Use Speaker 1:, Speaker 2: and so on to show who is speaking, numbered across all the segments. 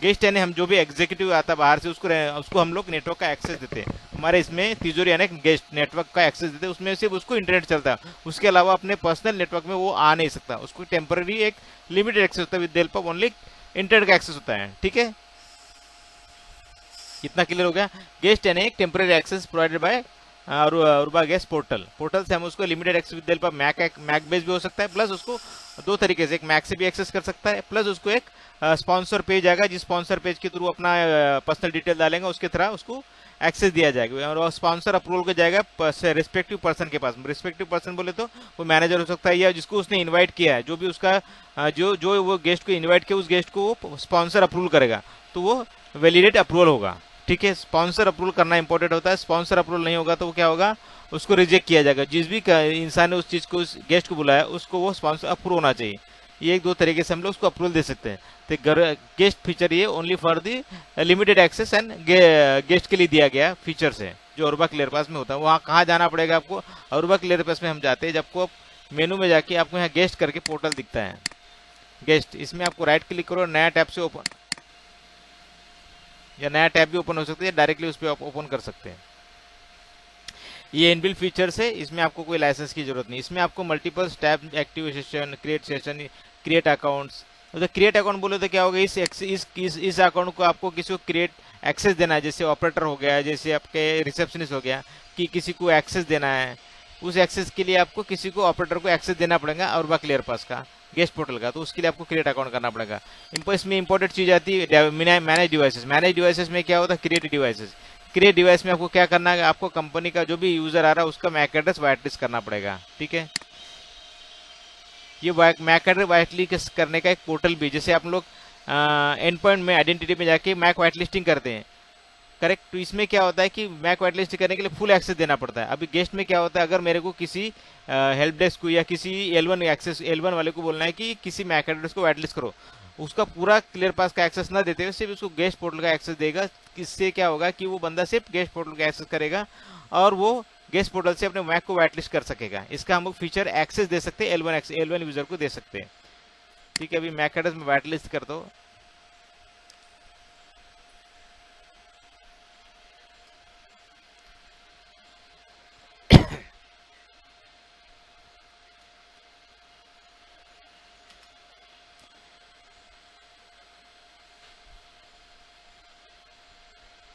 Speaker 1: Guest यानी हम जो भी एग्जीक्यूटिव आता है बाहर से उसको हम लोग नेटवर्क का एक्सेस देते हैं। हमारे इसमें तिजोरी यानी गेस्ट नेटवर्क का एक्सेस देते हैं, उसमें सिर्फ उसको इंटरनेट चलता है, उसके अलावा अपने पर्सनल नेटवर्क में वो आ नहीं सकता, उसको टेम्पररी एक लिमिटेड एक्सेस होता है, with help of only internet का एक्सेस होता है। ठीक है, इतना क्लियर हो गया। गेस्ट यानी एक temporary access provided by Aruba guest portal से हम उसको limited access with help of MAC base भी हो सकता है, प्लस उसको दो तरीके से, एक मैक से भी एक्सेस कर सकता है, प्लस उसको एक स्पॉन्सर पेज आएगा, जिस स्पॉन्सर पेज के थ्रू अपना पर्सनल डिटेल डालेंगे उसके तरह उसको एक्सेस दिया जाएगा, और स्पॉन्सर अप्रूवल को जाएगा रिस्पेक्टिव पर्सन के पास। रिस्पेक्टिव पर्सन बोले तो वो मैनेजर हो सकता है, या जिसको उसने इनवाइट किया है, जो भी उसका जो वो गेस्ट को इनवाइट किया उस गेस्ट को वो स्पॉन्सर अप्रूवल करेगा, तो वो वैलिडेट अप्रूवल होगा। ठीक है, स्पॉन्सर अप्रूवल करना इंपॉर्टेंट होता है, स्पॉन्सर अप्रूवल नहीं होगा तो वो क्या होगा, उसको रिजेक्ट किया जाएगा। जिस भी इंसान ने उस चीज को, उस गेस्ट को बुलाया, उसको वो स्पॉन्सर अप्रूव होना चाहिए। ये एक दो तरीके से हम लोग उसको अप्रूवल दे सकते हैं। तो गेस्ट फीचर ये only for the limited access and guest के लिए दिया गया फीचर है, जो अरुबा क्लियर पास में होता है। वहाँ कहाँ जाना पड़ेगा आपको, अरुबा क्लियर पास में हम जाते हैं, जब आपको मेनू में जाके आपको यहाँ गेस्ट करके पोर्टल दिखता है, गेस्ट, इसमें आपको राइट क्लिक करो, नया टैब से ओपन, या नया टैब भी ओपन हो सकता है, डायरेक्टली उस पर आप ओपन कर सकते हैं। ये इनबिल्ट फीचर्स है, इसमें आपको कोई लाइसेंस की जरूरत नहीं। इसमें आपको multiple tab, active session, create session, create accounts. तो क्रिएट अकाउंट बोले तो क्या होगा, इस अकाउंट को आपको किसी को क्रिएट एक्सेस देना है, जैसे ऑपरेटर हो गया, जैसे आपके रिसेप्शनिस्ट हो गया, कि किसी को एक्सेस देना है, उस एक्सेस के लिए आपको किसी को ऑपरेटर को एक्सेस देना पड़ेगा अरुबा क्लियर पास का गेस्ट पोर्टल का, तो उसके लिए आपको क्रिएट अकाउंट करना पड़ेगा। इसमें इंपॉर्टेंट चीज आती है मैनेज डिवाइसेस। मैनेज डिवाइसेस में क्या होता है, क्रिएट डिवाइसेस। क्रिएट डिवाइस में आपको क्या करना है, आपको कंपनी का जो भी यूजर आ रहा है उसका मैक एड्रेस व्हाइट लिस्ट करना पड़ेगा। ठीक है, ये मैक एड्रेस व्हाइट लिस्ट करने का एक पोर्टल भी, जैसे आप लोग एंड पॉइंट में आइडेंटिटी में जाके मैक व्हाइट लिस्टिंग करते हैं, करेक्ट। तो इसमें क्या होता है कि मैक व्हाइट लिस्ट करने के लिए फुल एक्सेस देना पड़ता है। अभी गेस्ट में क्या होता है, अगर मेरे को किसी हेल्प डेस्क को या किसी L1 वाले को बोलना है कि किसी मैक एड्रेस को व्हाइट लिस्ट करो, उसका पूरा क्लियर पास का एक्सेस ना देते हुए सिर्फ उसको गेस्ट पोर्टल का एक्सेस देगा। इससे क्या होगा कि वो बंदा सिर्फ गेस्ट पोर्टल का एक्सेस करेगा और वो गेस्ट पोर्टल से अपने मैक को व्हाइट लिस्ट कर सकेगा। इसका हम लोग फीचर एक्सेस दे सकते हैं, L1 यूजर को दे सकते हैं। ठीक है, अभी मैक एड्रेस में व्हाइट लिस्ट कर दो।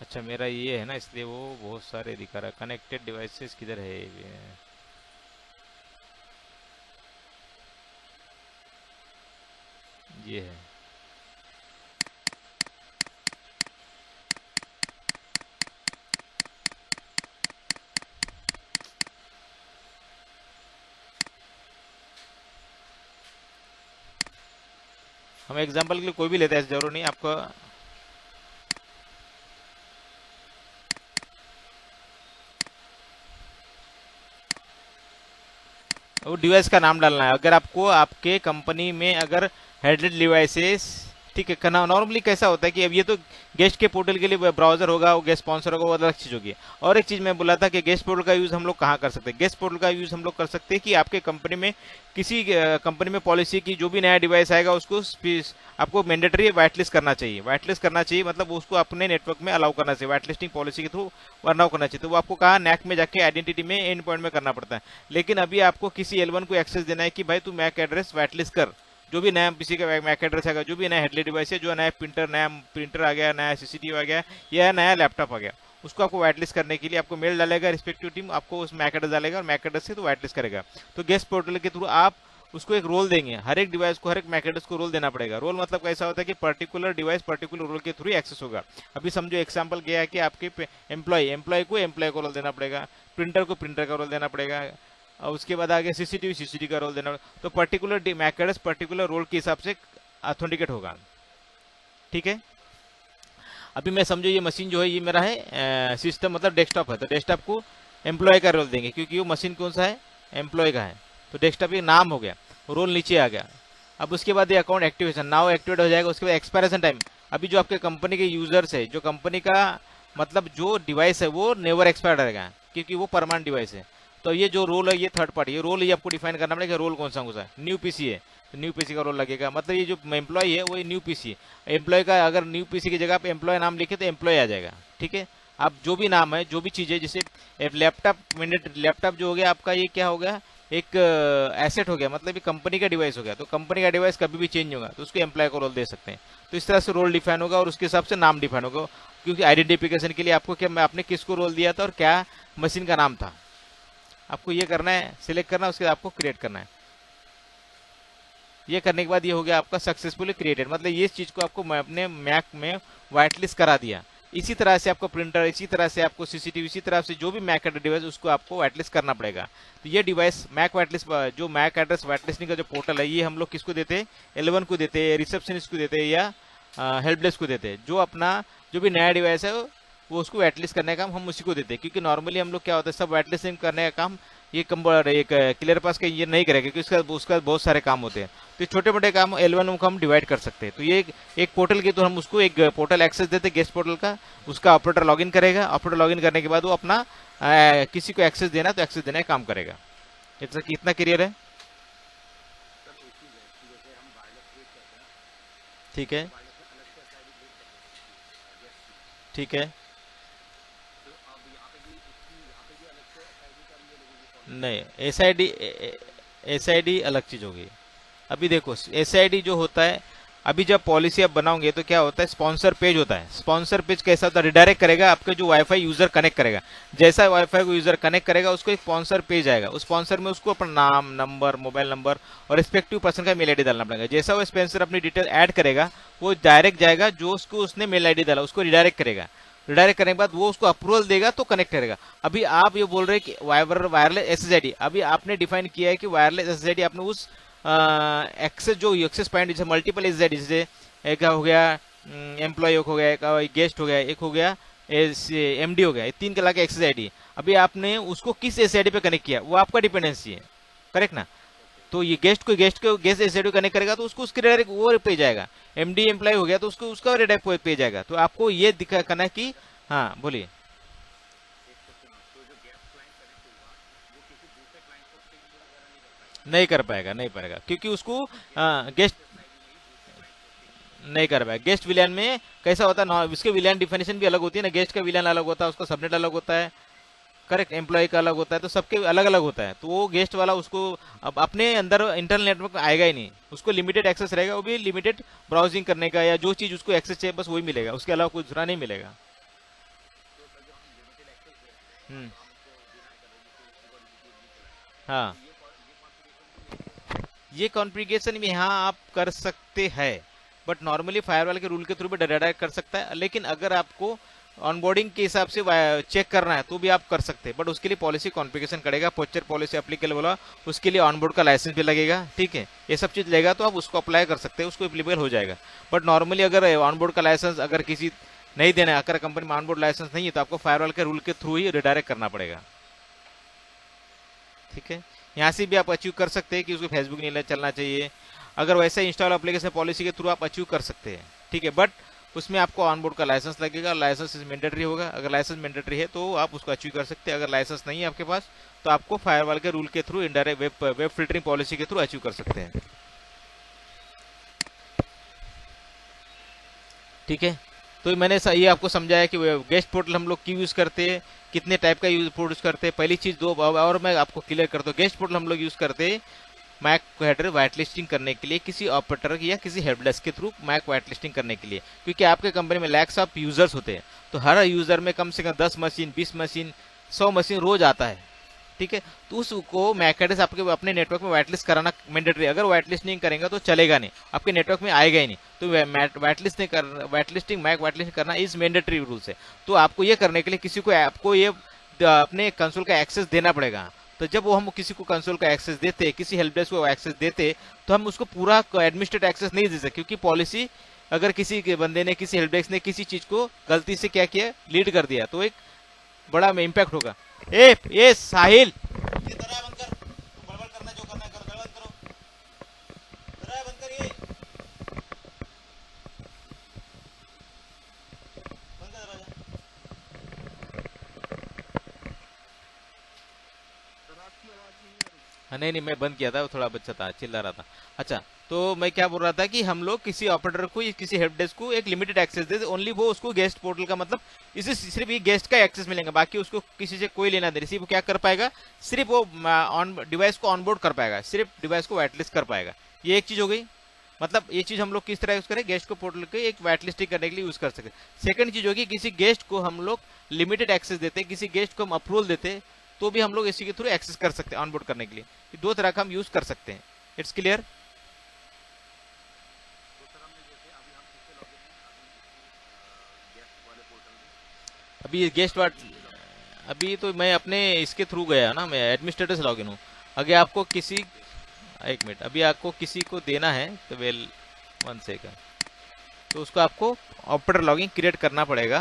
Speaker 1: अच्छा, मेरा ये है ना, इसलिए वो बहुत सारे दिखा रहा है। कनेक्टेड डिवाइसेस किधर है ये है। हम एग्जांपल के लिए कोई भी लेते हैं, जरूर नहीं आपको। वो डिवाइस का नाम डालना है। अगर आपको आपके कंपनी में अगर हेडेड डिवाइसेस, ठीक है, नॉर्मली कैसा होता है कि अब ये तो गेस्ट के पोर्टल के लिए ब्राउजर होगा, वो गेस्ट स्पॉन्सर होगा, वो अलग चीज होगी। और एक चीज मैं बोला था कि गेस्ट पोर्टल का यूज हम लोग कहाँ कर सकते हैं। गेस्ट पोर्टल का यूज हम लोग कर सकते हैं कि आपके कंपनी में किसी कंपनी में पॉलिसी की जो भी नया डिवाइस आएगा उसको आपको मैंडेटरी व्हाइट लिस्ट करना चाहिए। व्हाइट लिस्ट करना चाहिए मतलब उसको अपने नेटवर्क में अलाउ करना चाहिए, व्हाइट लिस्टिंग पॉलिसी के थ्रू अलाउ करना चाहिए। तो वो आपको कहा नैक में जाके आइडेंटिटी में एंड पॉइंट में करना पड़ता है। लेकिन अभी आपको किसी L1 को एक्सेस देना है कि भाई तू मैक एड्रेस व्हाइट लिस्ट कर, जो भी नया पीसी का मैक एड्रेस आएगा, जो भी नया हेडलेट डिवाइस है, जो नया प्रिंटर आ गया, नया सीसीटीवी आ गया या नया लैपटॉप आ गया, उसको आपको व्हाइट लिस्ट करने के लिए आपको मेल डालेगा, रिस्पेक्टिव टीम आपको उस मैक एड्रेस डालेगा और मैक एड्रेस से तो व्हाइट लिस्ट करेगा। तो गेस्ट पोर्टल के थ्रू आप उसको एक रोल देंगे, हर एक डिवाइस को, हर एक मैक एड्रेस को रोल देना पड़ेगा। रोल मतलब कैसा होता है कि पर्टिकुलर डिवाइस पर्टिकुलर रोल के थ्रू एक्सेस होगा। अभी समझो एग्जांपल गया है कि आपके एम्प्लॉय को रोल देना पड़ेगा, प्रिंटर को प्रिंटर का रोल देना पड़ेगा, और उसके बाद आगे सीसीटीवी का रोल देना। तो particular MAC address particular role के हिसाब से ऑथेंटिकेट होगा। ठीक है, अभी मैं समझो ये मशीन जो है ये मेरा है सिस्टम मतलब डेस्कटॉप है, तो डेस्कटॉप को एम्प्लॉय का रोल देंगे क्योंकि वो मशीन कौन सा है, एम्प्लॉय का है। तो डेस्कटॉप ये नाम हो गया, रोल नीचे आ गया। अब उसके बाद ये अकाउंट एक्टिवेशन नाउ एक्टिवेट हो जाएगा। उसके बाद एक्सपायरेशन टाइम, अभी जो आपके कंपनी के यूजर्स है, जो कंपनी का मतलब जो डिवाइस है वो नेवर एक्सपायर रहेगा क्योंकि वो परमानेंट डिवाइस है। तो ये जो रोल है ये थर्ड पार्टी, ये रोल ये आपको डिफाइन करना पड़ेगा, रोल कौन सा है। न्यू पीसी है तो न्यू पीसी का रोल लगेगा, मतलब ये जो एम्प्लॉय है वो न्यू पीसी है। एम्प्लॉय का अगर न्यू पीसी की जगह आप एम्प्लॉय नाम लिखे तो एम्प्लॉय आ जाएगा, ठीक है। आप जो भी नाम है, जो भी चीज़ है, जैसे लैपटॉप, लैपटॉप जो हो गया आपका, ये क्या हो गया, एक एसेट हो गया, मतलब ये कंपनी का डिवाइस हो गया। तो कंपनी का डिवाइस कभी भी चेंज होगा तो उसको एम्प्लॉय को रोल दे सकते हैं। तो इस तरह से रोल डिफाइन होगा और उसके हिसाब से नाम डिफाइन होगा, क्योंकि आइडेंटिफिकेशन के लिए आपको क्या, मैं आपने किसको रोल दिया था और क्या मशीन का नाम था, आपको ये करना है, सिलेक्ट करना है, उसके बाद आपको क्रिएट करना है। ये करने के बाद ये हो गया आपका सक्सेसफुली क्रिएटेड, मतलब ये चीज को आपको अपने मैक में व्हाइट लिस्ट करा दिया। इसी तरह से आपको प्रिंटर, इसी तरह से आपको सीसीटीवी, इसी तरह से जो भी मैक एड्रेस डिवाइस उसको आपको व्हाइट लिस्ट करना पड़ेगा। तो ये डिवाइस मैक व्हाइट लिस्ट, जो मैक एड्रेस व्हाइट लिस्टिंग का जो पोर्टल है, ये हम लोग किसको देते हैं, L1 को देते हैं, रिसेप्शनिस्ट को देते हैं, या हेल्प डेस्क को देते हैं। जो अपना जो भी नया डिवाइस है वो उसको व्हाइट लिस्ट करने का काम हम उसी को देते हैं, क्योंकि नॉर्मली हम लोग क्या होता है, सब व्हाइट लिस्टिंग करने का काम ये एक क्लियर पास का ये नहीं करेगा, क्योंकि उसका बहुत सारे काम होते हैं। तो छोटे मोटे काम L1 को हम डिवाइड कर सकते हैं। तो ये एक पोर्टल के, तो हम उसको एक पोर्टल एक्सेस देते हैं गेस्ट पोर्टल का, उसका ऑपरेटर लॉगिन करेगा, ऑपरेटर लॉगिन करने के बाद वो अपना किसी को एक्सेस देना तो एक्सेस देने का काम करेगा। कितना क्लियर है? ठीक है, ठीक है। नहीं, एस आई डी अलग चीज होगी। अभी देखो, एस आई डी जो होता है, अभी जब पॉलिसी आप बनाओगे तो क्या होता है, स्पॉन्सर पेज होता है। स्पॉन्सर पेज कैसा होता है, रिडायरेक्ट करेगा आपके जो वाईफाई यूजर कनेक्ट करेगा। जैसा वाईफाई को यूजर कनेक्ट करेगा उसको एक स्पॉन्सर पेज आएगा, उस स्पॉन्सर में उसको अपना नाम, नंबर, मोबाइल नंबर और रिस्पेक्टिव पर्सन का मेल आईडी डालना पड़ेगा। जैसा वो स्पॉन्सर अपनी डिटेल ऐड करेगा वो डायरेक्ट जाएगा, जो उसको उसने मेल आईडी डाला उसको रिडायरेक्ट करेगा। रिडायरेक्ट करने के बाद वो उसको अप्रूवल देगा तो कनेक्ट करेगा। अभी आप ये बोल रहे हैं कि वायरलेस एसएसआईडी, अभी आपने डिफाइन किया है कि वायरलेस एसएसआईडी आपने उस एक्सेस, जो एक्सेस पॉइंट, जैसे मल्टीपल एसएसआईडी, जैसे एक हो गया एम्प्लॉय, एक हो गया, एक गेस्ट हो गया, एक हो गया एमडी हो गया, ये 3 कला के एक्सेस आईडी। अभी आपने उसको किस एसआईडी पे कनेक्ट किया वो आपका डिपेंडेंसी है, करेक्ट ना। तो ये गेस्ट एसआईडी कनेक्ट करेगा तो उसको उसके डायरेक्ट वो पे जाएगा। एमडी एम्प्लॉय हो गया तो उसको उसका डायरेक्ट पे जाएगा। तो आपको ये दिखा करना कि, हाँ बोलिए। नहीं कर पाएगा, नहीं पाएगा, क्योंकि उसको गेस्ट नहीं कर पाएगा। गेस्ट विलियन में कैसा होता है, उसके विलियन डिफिनेशन भी अलग होती है ना, गेस्ट का विलियन अलग होता है, उसका सबनेट अलग होता है, करेक्ट, एम्प्लॉय का अलग होता है, तो सबके अलग अलग होता है। तो वो गेस्ट वाला उसको अब अपने अंदर इंटरनल नेटवर्क में आएगा ही नहीं, उसको लिमिटेड एक्सेस रहेगा, वो भी लिमिटेड ब्राउजिंग करने का, या जो चीज उसको एक्सेस चाहिए बस वही मिलेगा, उसके अलावा कुछ दूसरा नहीं मिलेगा। हम्म। हाँ, ये कॉन्फ़िगरेशन भी यहाँ आप कर सकते हैं, बट नॉर्मली फायरवॉल के रूल के थ्रू भी डायरेक्ट कर सकता है। लेकिन अगर आपको ऑनबोर्डिंग के हिसाब से चेक करना है तो भी आप कर सकते हैं, बट उसके लिए पॉलिसी कॉन्फ़िगरेशन करेगा, पोस्चर पॉलिसी एप्लीकेबल होगा, उसके लिए ऑनबोर्ड का लाइसेंस भी लगेगा, ठीक है। ये सब चीज लेगा तो आप उसको अप्लाई कर सकते हैं, उसको एप्लीकेबल हो जाएगा। बट नॉर्मली अगर ऑनबोर्ड का लाइसेंस अगर किसी नहीं देना है, अगर कंपनी में ऑनबोर्ड लाइसेंस नहीं है, तो आपको फायरवॉल के रूल के थ्रू ही रिडायरेक्ट करना पड़ेगा, ठीक है। यहाँ से भी आप अचीव कर सकते हैं कि उसको फेसबुक नहीं चलना चाहिए, अगर वैसे इंस्टॉल एप्लीकेशन पॉलिसी के थ्रू आप अचीव कर सकते हैं, ठीक है। बट उसमें आपको ऑनबोर्ड का लाइसेंस लगेगा, लाइसेंस मैंडेटरी होगा। अगर लाइसेंस मैंडेटरी है तो आप उसको अचीव कर सकते हैं, अगर लाइसेंस नहीं है आपके पास तो आपको फायरवॉल के रूल के through, indirect web filtering policy के थ्रू अचीव कर सकते हैं, ठीक है। तो मैंने ये आपको समझाया कि गेस्ट पोर्टल हम लोग क्यों यूज करते हैं, कितने टाइप का यूज करते हैं, पहली चीज दो, और मैं आपको क्लियर करता हूँ। गेस्ट पोर्टल हम लोग यूज करते हैं मैक हेडर व्हाइट लिस्टिंग करने के लिए, किसी ऑपरेटर या किसी हेल्प डेस्क के थ्रू मैक व्हाइट लिस्टिंग करने के लिए, क्योंकि आपके कंपनी में लैक्स ऑफ यूजर्स होते हैं, तो हर यूजर में कम से कम 10 मशीन, 20 मशीन, 100 मशीन रोज आता है, ठीक है। तो उसको मैक एड्रेस आपके अपने नेटवर्क में व्हाइट लिस्ट कराना मैंडेटरी। अगर व्हाइट लिस्ट नहीं करेंगे तो चलेगा नहीं, आपके नेटवर्क में आएगा ही नहीं। तो व्हाइट लिस्ट नहीं कर, white listing MAC white list करना इज मैंडेटरी रूल्स है। तो आपको ये करने के लिए किसी को आपको ये अपने कंसोल का एक्सेस देना पड़ेगा। तो जब वो हम किसी को कंसोल का एक्सेस देते, किसी हेल्प डेस्क को एक्सेस देते, तो हम उसको पूरा एडमिनिस्ट्रेट एक्सेस नहीं दे सकते, क्योंकि पॉलिसी, अगर किसी के बंदे ने, किसी हेल्प डेस्क ने किसी चीज को गलती से क्या किया, लीड कर दिया, तो एक बड़ा इम्पैक्ट होगा। ए साहिल, ये दरवाजा बंद कर, तू बड़बड़ करना, जो करना है करो, दरवाजा बंद करो, दरवाजा बंद करिए, बंद कर दरवाजा। हाँ, नहीं नहीं, मैं बंद किया था, वो थोड़ा बच्चा था चिल्ला रहा था। अच्छा, तो मैं क्या बोल रहा था कि हम लोग किसी ऑपरेटर को, किसी हेल्प डेस्क को एक लिमिटेड एक्सेस दे, ओनली वो उसको गेस्ट पोर्टल का मतलब इसे सिर्फ ये गेस्ट का एक्सेस मिलेगा, बाकी उसको किसी से कोई लेना देना, सिर्फ वो क्या कर पाएगा, सिर्फ वो ऑन डिवाइस को ऑनबोर्ड कर पाएगा, सिर्फ डिवाइस को वाइटलिस्ट कर पाएगा। ये एक चीज हो गई। मतलब ये चीज हम लोग किस तरह यूज करें, गेस्ट को पोर्टल के एक वाइटलिस्टिंग करने के लिए यूज कर सकते हैं। सेकंड चीज होगी, किसी गेस्ट को हम लोग लिमिटेड एक्सेस देते हैं, किसी गेस्ट को हम अप्रूवल देते हैं, तो भी हम लोग इसी के थ्रू एक्सेस कर सकते हैं ऑनबोर्ड करने के लिए। ये दो तरह का हम यूज कर सकते हैं। It's clear. अभी ये गेस्ट वाट अभी तो मैं अपने इसके थ्रू गया ना, मैं एडमिनिस्ट्रेटर से लॉगिन हूँ। अगर आपको किसी, एक मिनट, अभी आपको किसी को देना है तो वेल, 1 सेकंड, तो उसको आपको ऑपरेटर लॉगिन क्रिएट करना पड़ेगा।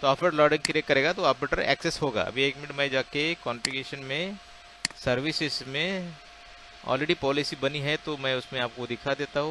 Speaker 1: तो ऑपरेटर लॉगिन क्रिएट करेगा तो ऑपरेटर एक्सेस होगा। अभी 1 मिनट, मैं जाके कॉन्फ़िगरेशन में, सर्विसेज में ऑलरेडी पॉलिसी बनी है तो मैं उसमें आपको दिखा देता हूँ।